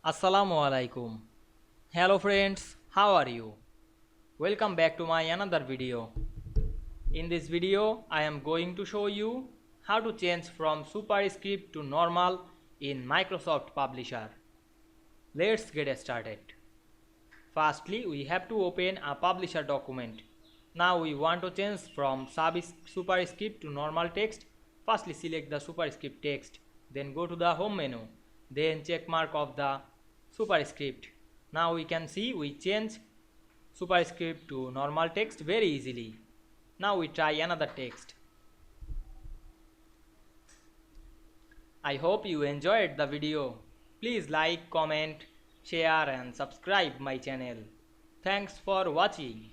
Assalamu Walaikum. Hello friends, how are you? Welcome back to my another video. In this video, I am going to show you how to change from superscript to normal in Microsoft Publisher. Let's get started. Firstly, we have to open a Publisher document. Now we want to change from superscript to normal text. Firstly, select the superscript text, then go to the home menu, then check mark of the superscript. Now we can see we change superscript to normal text very easily. Now we try another text. I hope you enjoyed the video. Please like, comment, share and subscribe my channel. Thanks for watching.